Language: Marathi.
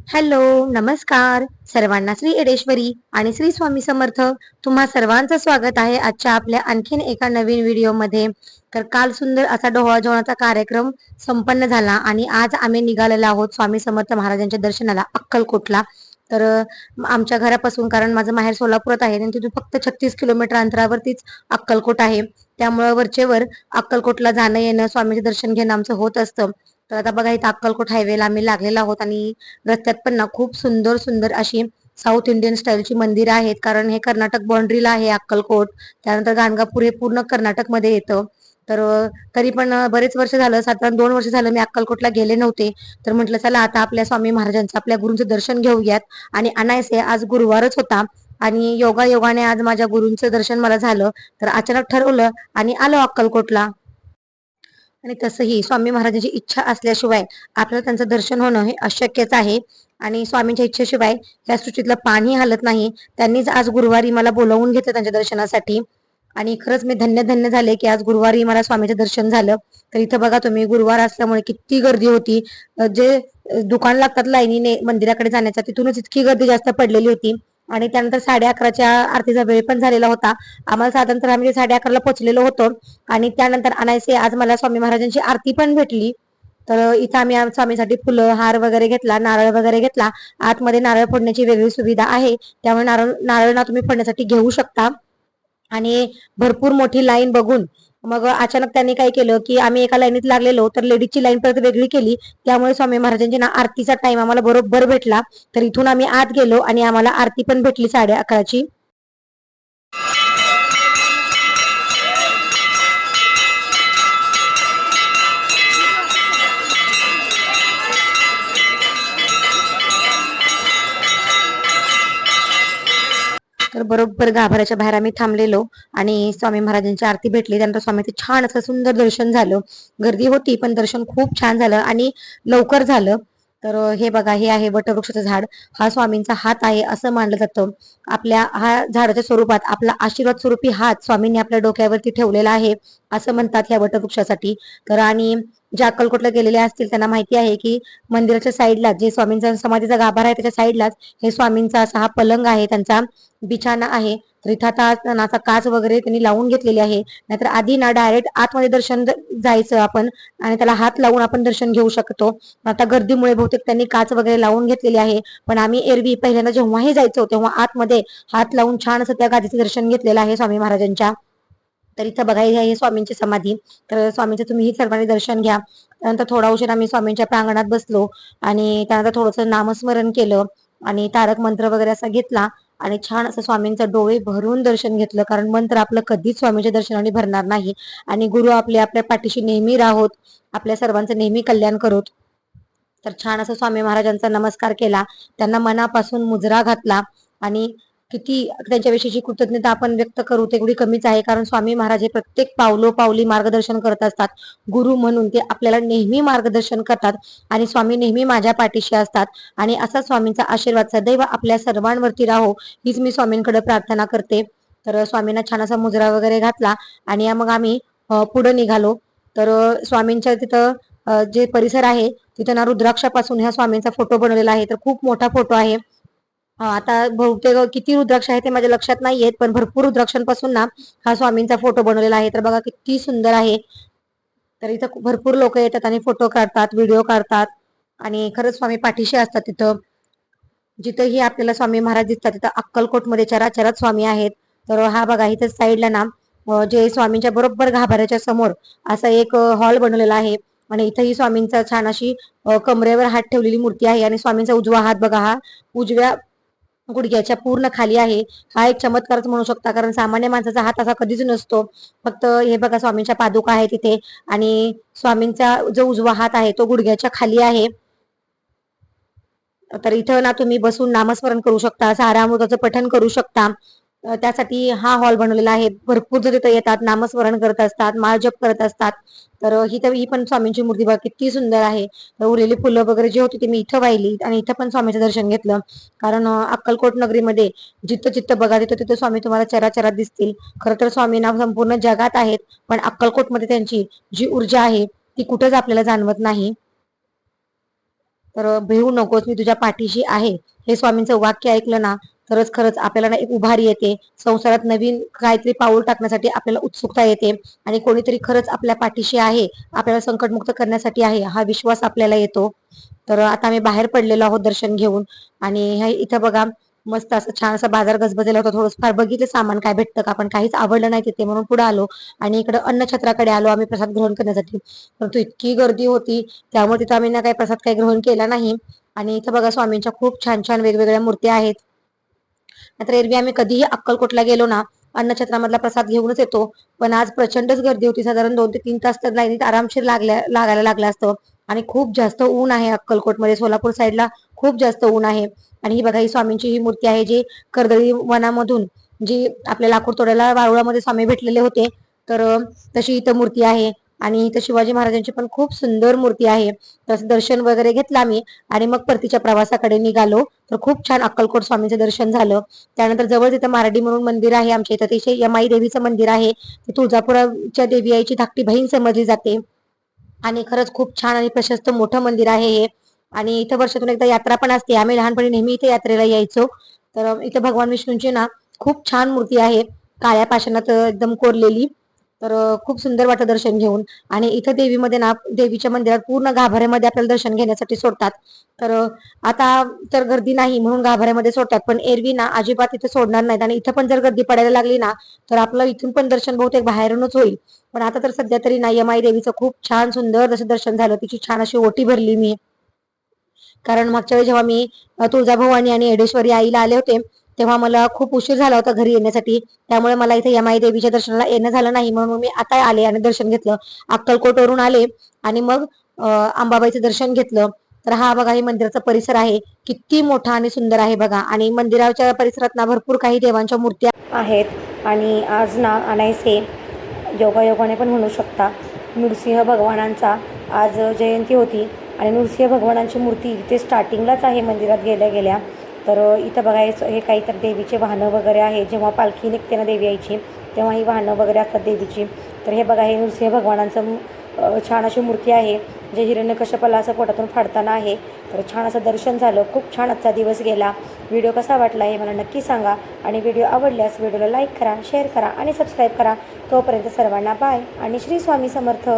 हॅलो, नमस्कार सर्वांना. श्री येडेश्वरी आणि श्री स्वामी समर्थ. तुम्हा सर्वांचं स्वागत आहे आजच्या आपल्या आणखीन एका नवीन व्हिडिओमध्ये. तर काल सुंदर असा डोहाळजेवणाचा कार्यक्रम संपन्न झाला आणि आज आम्ही निघालेलो आहोत स्वामी समर्थ महाराजांच्या दर्शनाला अक्कलकोटला. तर आमच्या घरापासून, कारण माझं माहेर सोलापुरात आहे आणि तिथून फक्त 36 किलोमीटर अंतरावरतीच अक्कलकोट आहे. त्यामुळे वरचेवर अक्कलकोटला जाणं येणं, स्वामीचे दर्शन घेणं आमचं होत असतं. तर आता बघा, इथं अक्कलकोट हायवेला आम्ही लागलेलो आहोत आणि रस्त्यात पण ना खूप सुंदर सुंदर अशी साऊथ इंडियन स्टाईलची मंदिर आहेत, कारण हे कर्नाटक बाउंड्रीला आहे अक्कलकोट. त्यानंतर गाणगापूर हे पूर्ण कर्नाटकमध्ये येतं. तर तरी पण बरेच वर्ष झालं, साधारण 2 वर्ष झालं मी अक्कलकोटला गेले नव्हते. तर म्हटलं चला आता आपल्या स्वामी महाराजांचं, आपल्या गुरूंचं दर्शन घेऊयात. आणि अनायसे आज गुरुवारच होता आणि योगायोगाने आज माझ्या गुरूंचं दर्शन मला झालं. तर अचानक ठरवलं आणि आलो अक्कलकोटला. आणि तसंही स्वामी महाराजांची इच्छा असल्याशिवाय आपल्याला त्यांचं दर्शन होणं हे अशक्यच आहे. आणि स्वामींच्या इच्छेशिवाय या सृष्टीतलं पाणी हलत नाही. त्यांनीच आज गुरुवारी मला बोलावून घेतलं त्यांच्या दर्शनासाठी. आणि खरंच मी धन्य धन्य झाले की आज गुरुवारी मला स्वामीचं दर्शन झालं. तर इथं बघा तुम्ही, गुरुवार असल्यामुळे किती गर्दी होती. जे दुकान लागतात लाईनीने मंदिराकडे जाण्याचा, तिथूनच इतकी गर्दी जास्त पडलेली होती. आणि त्यानंतर 11:30च्या आरतीचा वेळ पण झालेला होता. आम्हाला साधारणतः आम्ही 11:30ला पोहोचलेलो होतो. आणि त्यानंतर अनायसे आज मला स्वामी महाराजांची आरती पण भेटली. तर इथं आम्ही स्वामीसाठी फुलं, हार वगैरे घेतला, नारळ वगैरे घेतला. आतमध्ये नारळ फोडण्याची वेगळी सुविधा आहे, त्यामुळे नारळ नारळ ना तुम्ही फोडण्यासाठी घेऊ शकता. आणि भरपूर मोठी लाईन बघून मग अचानक त्यांनी काय केलं की आम्ही एका लाईनीत लागलेलो, तर लेडीजची लाईन परत वेगळी केली. त्यामुळे स्वामी महाराजांची ना आरतीचा टाइम आम्हाला बरोबर भेटला. तर इथून आम्ही आत गेलो आणि आम्हाला आरती पण भेटली 11:30ची. तर बरोबर गाभाऱ्याच्या बाहेर आम्ही थांबलेलो आणि स्वामी महाराजांची आरती भेटली. त्यानंतर स्वामीचं छान असं सुंदर दर्शन झालं. गर्दी होती पण दर्शन खूप छान झालं आणि लवकर झालं. तर हे बघा, हे आहे वटवृक्षाचं झाड. हा स्वामींचा हात आहे असं मानलं जातं. आपल्या हा झाडाच्या स्वरूपात आपला आशीर्वाद स्वरूपी हात स्वामींनी आपल्या डोक्यावरती ठेवलेला आहे असं म्हणतात ह्या वटवृक्षासाठी. तर आणि जे अक्कलकोटला गेलेले असतील त्यांना माहिती आहे की मंदिराच्या साईडला जे स्वामींचा समाधीचा गाभारा आहे त्याच्या साईडलाच हे स्वामींचा असा हा पलंग आहे, त्यांचा बिछाना आहे. तर इथं आता असा काच वगैरे त्यांनी लावून घेतलेली आहे. नाहीतर आधी ना डायरेक्ट आतमध्ये दर्शन जायचं आपण आणि त्याला हात लावून आपण दर्शन घेऊ शकतो. आता गर्दीमुळे बहुतेक त्यांनी काच वगैरे लावून घेतलेली आहे. पण आम्ही एरवी पहिल्यांदा जेव्हाही जायचो तेव्हा आतमध्ये हात लावून छान असं त्या गादीचं दर्शन घेतलेलं आहे स्वामी महाराजांच्या. तर इथं बघा, ही स्वामींची समाधी. तर स्वामींचं तुम्ही सर्वांनी दर्शन घ्या. त्यानंतर थोडा उशीर आम्ही स्वामींच्या प्रांगणात बसलो आणि त्यानंतर थोडंसं नामस्मरण केलं आणि तारक मंत्र वगैरे असा घेतला आणि छान असं स्वामींचं डोळे भरून दर्शन घेतलं, कारण मंत्र आपलं कधीच स्वामीच्या दर्शनाने भरणार नाही. आणि गुरु आपले आपल्या पाठीशी नेहमी राहोत, आपल्या सर्वांचं नेहमी कल्याण करोत. तर छान असं स्वामी महाराजांचा नमस्कार केला, त्यांना मनापासून मुजरा घातला. आणि किती त्यांच्याविषयीची कृतज्ञता आपण व्यक्त करू तेवढी कमीच आहे, कारण स्वामी महाराज हे प्रत्येक पावलोपावली मार्गदर्शन करत असतात. गुरु म्हणून ते आपल्याला नेहमी मार्गदर्शन करतात आणि स्वामी नेहमी माझ्या पाठीशी असतात. आणि असा स्वामींचा आशीर्वाद सदैव आपल्या सर्वांवरती राहो हीच मी स्वामींकडे प्रार्थना करते. तर स्वामींना छान असा मुजरा वगैरे घातला आणि मग आम्ही पुढे निघालो. तर स्वामींच्या तिथं जे परिसर आहे तिथं ना रुद्राक्षापासून ह्या स्वामींचा फोटो बनवलेला आहे. तर खूप मोठा फोटो आहे. आता बहुतेक किती रुद्राक्ष आहे ते माझ्या लक्षात नाहीयेत, पण भरपूर रुद्राक्षांपासून ना हा स्वामींचा फोटो बनवलेला आहे. तर बघा किती सुंदर आहे. तर इथं भरपूर लोक येतात आणि फोटो काढतात, व्हिडिओ काढतात. आणि खरंच स्वामी पाठीशी असतात तिथं. जिथंही आपल्याला स्वामी महाराज दिसतात तिथं अक्कलकोटमध्ये चराचरात स्वामी आहेत. तर हा बघा, इथे साईडला ना जे स्वामींच्या बरोबर गाभाऱ्याच्या समोर असा एक हॉल बनवलेला आहे. आणि इथंही स्वामींचा छान अशी कमरेवर हात ठेवलेली मूर्ती आहे आणि स्वामींचा उजवा हात बघा, हा उजव्या गुडघ्याच्या पूर्ण खाली आहे. हा एक चमत्कारच म्हणू शकता, कारण सामान्य माणसाचा हात असा कधीच नसतो. फक्त हे बघा, स्वामींच्या पादुका आहे तिथे आणि स्वामींचा जो उजवा हात आहे तो गुडघ्याच्या खाली आहे. तर इथं ना तुम्ही बसून नामस्मरण करू शकता, सारामृताचं पठण करू शकता. त्यासाठी हा हॉल बनवलेला आहे. भरपूर जण तिथं येतात, नामस्मरण करत असतात, माळ जप करत असतात. तर ही पण स्वामींची मूर्ती बघा किती सुंदर आहे. तर उरलेली फुलं वगैरे जी होती ती मी इथं वाहिली आणि इथं पण स्वामीचं दर्शन घेतलं. कारण अक्कलकोट नगरीमध्ये जिथं जिथं बघा तिथं तिथं स्वामी तुम्हाला चराचरात दिसतील. खरं तर स्वामी नाव संपूर्ण जगात आहेत, पण अक्कलकोटमध्ये त्यांची जी ऊर्जा आहे ती कुठंच आपल्याला जाणवत नाही. तर भिवू नकोस, मी तुझ्या पाठीशी आहे. हे स्वामींचं वाक्य ऐकलं ना तरच खरंच आपल्याला ना एक उभारी येते. संसारात नवीन काहीतरी पाऊल टाकण्यासाठी आपल्याला उत्सुकता येते आणि कोणीतरी खरंच आपल्या पाठीशी आहे, आपल्याला संकटमुक्त करण्यासाठी आहे, हा विश्वास आपल्याला येतो. तर आता आम्ही बाहेर पडलेलो आहोत दर्शन घेऊन आणि इथं बघा मस्त असं छान असा बाजार गजबजलेला होता. थोडंसं फार बघितलं सामान काय भेटतं का, पण काहीच आवडलं नाही तिथे म्हणून पुढे आलो आणि इकडे अन्नछत्राकडे आलो आम्ही प्रसाद ग्रहण करण्यासाठी. परंतु इतकी गर्दी होती त्यामुळे तिथं आम्ही ना काही प्रसाद काही ग्रहण केला नाही. आणि इथं बघा स्वामींच्या खूप छान छान वेगवेगळ्या मूर्त्या आहेत. नाहीतर एरवी आम्ही कधीही अक्कलकोटला गेलो ना अन्नछत्रामधला प्रसाद घेऊनच येतो. पण आज प्रचंडच गर्दी होती, साधारण 2 ते 3 तास तर लाईनीत आरामशीर लागायला लागला असतं. आणि खूप जास्त ऊन आहे अक्कलकोटमध्ये, सोलापूर साईडला खूप जास्त ऊन आहे. आणि ही बघा ही स्वामींची ही मूर्ती आहे जी कर्दळी वनामधून जी आपल्या लाकूड तोडायला वारुळामध्ये स्वामी भेटलेले होते. तर तशी इथं मूर्ती आहे. आणि इथं शिवाजी महाराजांची पण खूप सुंदर मूर्ती आहे. तसं दर्शन वगैरे घेतलं आम्ही आणि मग परतीच्या प्रवासाकडे निघालो. तर खूप छान अक्कलकोट स्वामींचं दर्शन झालं. त्यानंतर जवळ तिथं मारडी म्हणून मंदिर आहे आमच्या इथं, ते यमाई देवीचं मंदिर आहे. ते तुळजापुराच्या देवी आईची धाकटी बहीण समजली जाते. आणि खरंच खूप छान आणि प्रशस्त मोठं मंदिर आहे हे. आणि इथं वर्षातून एकदा यात्रा पण असते. आम्ही लहानपणी नेहमी इथे यात्रेला यायचो. तर इथं भगवान विष्णूंची ना खूप छान मूर्ती आहे, काळ्या पाषाणात एकदम कोरलेली. तर खूप सुंदर वाटतं दर्शन घेऊन. आणि इथं देवीमध्ये ना देवीच्या मंदिरात पूर्ण गाभाऱ्यामध्ये आपल्याला दर्शन घेण्यासाठी सोडतात. तर आता तर गर्दी नाही म्हणून गाभाऱ्यामध्ये सोडतात, पण एरवी ना अजिबात इथे सोडणार नाहीत. आणि इथं पण जर गर्दी पडायला लागली ना तर आपलं इथून पण दर्शन बहुतेक बाहेरूनच होईल. पण आता तर सध्या तरी नाही, यमाई देवीचं खूप छान सुंदर असं दर्शन झालं. तिची छान अशी ओटी भरली मी. कारण मागच्या वेळी जेव्हा मी तुळजाभवानी आणि येडेश्वरी आईला आले होते तेव्हा मला खूप उशीर झाला होता घरी येण्यासाठी. त्यामुळे मला इथे यमाई देवीच्या दर्शनाला येणं झालं नाही, म्हणून मी आता आले आणि दर्शन घेतलं. अक्कलकोटवरून आले आणि मग अंबाबाईचं दर्शन घेतलं. तर हा बघा हे मंदिराचा परिसर आहे, किती मोठा आणि सुंदर आहे बघा. आणि मंदिराच्या परिसरात ना भरपूर काही देवांच्या मूर्त्या आहेत. आणि आज ना अनायसे योगायोगाने पण म्हणू शकता नृसिंह भगवानांचा आज जयंती होती. आणि नृसिंह भगवानांची मूर्ती इथे स्टार्टिंगलाच आहे मंदिरात गेल्या गेल्या. तर इथं बघा हे काहीतरी देवीचे वाहनं वगैरे आहे, जेव्हा पालखी निघते ना देवी आईची तेव्हा ही वाहनं वगैरे असतात देवीची. तर हे बघा हे नृसिंह भगवानांचं छान अशी मूर्ती आहे, जे हिरण्यकश्यपाला असं पोटातून फाडताना आहे. तर छान असं दर्शन झालं, खूप छान आजचा दिवस गेला. व्हिडिओ कसा वाटला हे मला नक्की सांगा. आणि व्हिडिओ आवडल्यास व्हिडिओला लाईक करा, शेअर करा आणि सबस्क्राईब करा. तोपर्यंत सर्वांना बाय आणि श्री स्वामी समर्थ.